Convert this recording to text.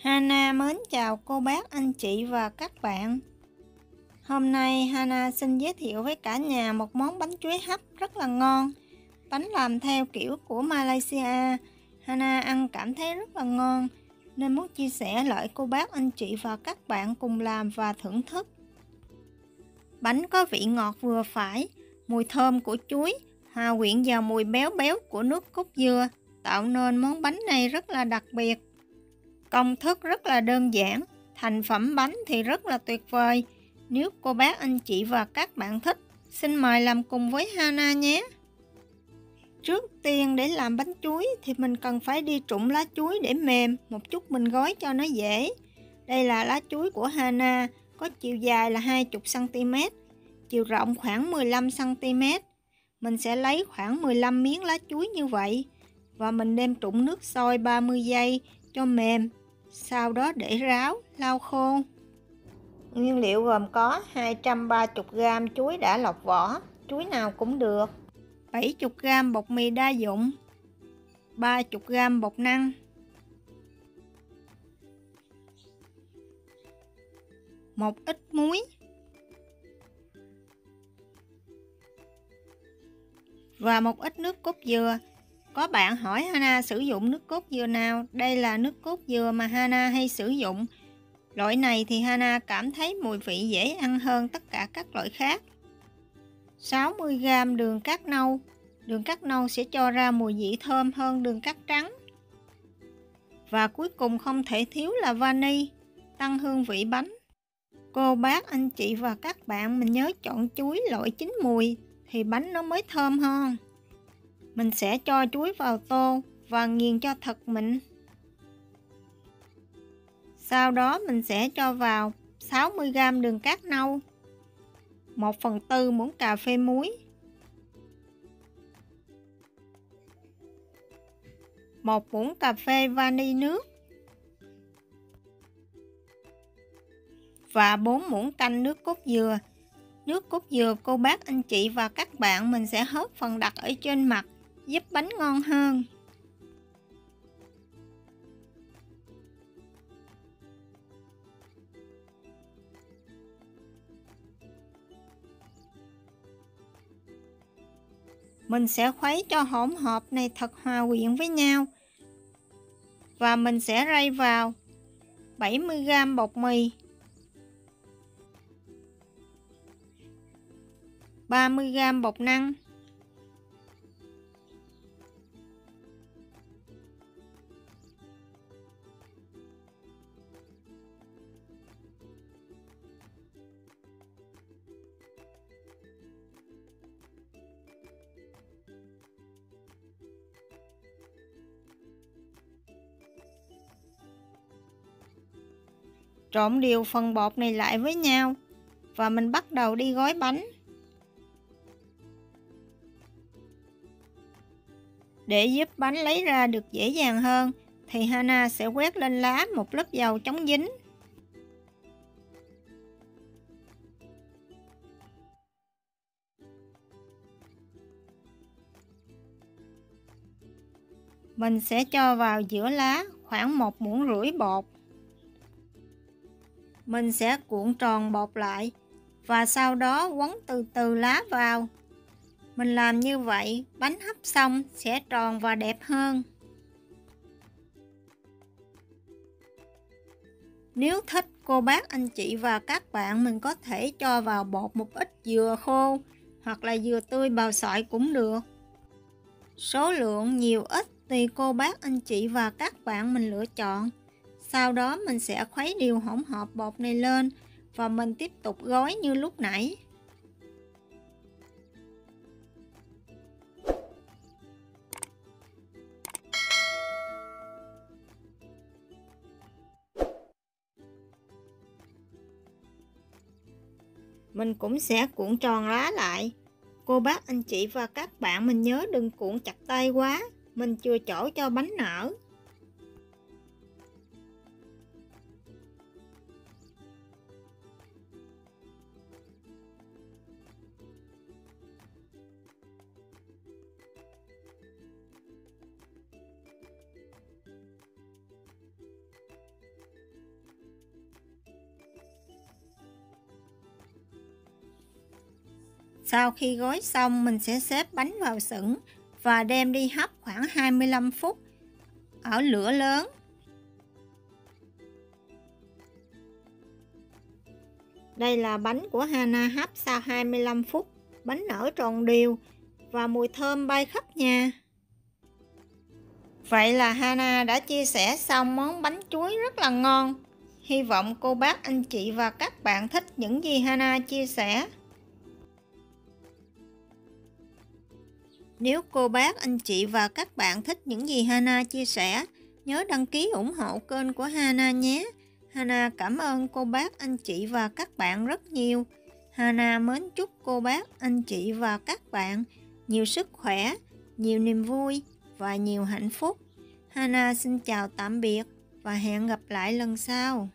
Hana mến chào cô bác, anh chị và các bạn. Hôm nay Hana xin giới thiệu với cả nhà một món bánh chuối hấp rất là ngon. Bánh làm theo kiểu của Malaysia. Hana ăn cảm thấy rất là ngon nên muốn chia sẻ lại cô bác, anh chị và các bạn cùng làm và thưởng thức. Bánh có vị ngọt vừa phải, mùi thơm của chuối hòa quyện vào mùi béo béo của nước cốt dừa, tạo nên món bánh này rất là đặc biệt. Công thức rất là đơn giản, thành phẩm bánh thì rất là tuyệt vời. Nếu cô bác, anh chị và các bạn thích, xin mời làm cùng với Hana nhé. Trước tiên để làm bánh chuối thì mình cần phải đi trụng lá chuối để mềm, một chút mình gói cho nó dễ. Đây là lá chuối của Hana, có chiều dài là 20cm, chiều rộng khoảng 15cm. Mình sẽ lấy khoảng 15 miếng lá chuối như vậy và mình đem trụng nước sôi 30 giây cho mềm. Sau đó để ráo, lau khô. Nguyên liệu gồm có 230g chuối đã lọc vỏ, chuối nào cũng được, 70g bột mì đa dụng, 30g bột năng, 1 ít muối và 1 ít nước cốt dừa. Có bạn hỏi Hana sử dụng nước cốt dừa nào? Đây là nước cốt dừa mà Hana hay sử dụng. Loại này thì Hana cảm thấy mùi vị dễ ăn hơn tất cả các loại khác. 60g đường cát nâu. Đường cát nâu sẽ cho ra mùi vị thơm hơn đường cát trắng. Và cuối cùng không thể thiếu là vani, tăng hương vị bánh. Cô bác, anh chị và các bạn mình nhớ chọn chuối loại chín mùi thì bánh nó mới thơm hơn. Mình sẽ cho chuối vào tô và nghiền cho thật mịn. Sau đó mình sẽ cho vào 60g đường cát nâu, 1/4 muỗng cà phê muối, 1 muỗng cà phê vani nước và 4 muỗng canh nước cốt dừa. Nước cốt dừa cô bác, anh chị và các bạn mình sẽ hớt phần đặc ở trên mặt, giúp bánh ngon hơn. Mình sẽ khuấy cho hỗn hợp này thật hòa quyện với nhau. Và mình sẽ rây vào 70g bột mì, 30g bột năng, 'Trộn đều phần bột này lại với nhau và mình bắt đầu đi gói bánh. Để giúp bánh lấy ra được dễ dàng hơn thì Hana sẽ quét lên lá một lớp dầu chống dính. Mình sẽ cho vào giữa lá khoảng 1,5 muỗng bột. Mình sẽ cuộn tròn bột lại và sau đó quấn từ từ lá vào. Mình làm như vậy, bánh hấp xong sẽ tròn và đẹp hơn. Nếu thích, cô bác, anh chị và các bạn mình có thể cho vào bột một ít dừa khô hoặc là dừa tươi bào sợi cũng được. Số lượng nhiều ít tùy cô bác, anh chị và các bạn mình lựa chọn. Sau đó mình sẽ khuấy đều hỗn hợp bột này lên và mình tiếp tục gói như lúc nãy. Mình cũng sẽ cuộn tròn lá lại. Cô bác, anh chị và các bạn mình nhớ đừng cuộn chặt tay quá, mình chừa chỗ cho bánh nở. Sau khi gói xong, mình sẽ xếp bánh vào xửng và đem đi hấp khoảng 25 phút ở lửa lớn. Đây là bánh của Hana hấp sau 25 phút. Bánh nở tròn đều và mùi thơm bay khắp nhà. Vậy là Hana đã chia sẻ xong món bánh chuối rất là ngon. Hy vọng cô bác, anh chị và các bạn thích những gì Hana chia sẻ. Nếu cô bác, anh chị và các bạn thích những gì Hana chia sẻ, nhớ đăng ký ủng hộ kênh của Hana nhé. Hana cảm ơn cô bác, anh chị và các bạn rất nhiều. Hana mến chúc cô bác, anh chị và các bạn nhiều sức khỏe, nhiều niềm vui và nhiều hạnh phúc. Hana xin chào tạm biệt và hẹn gặp lại lần sau.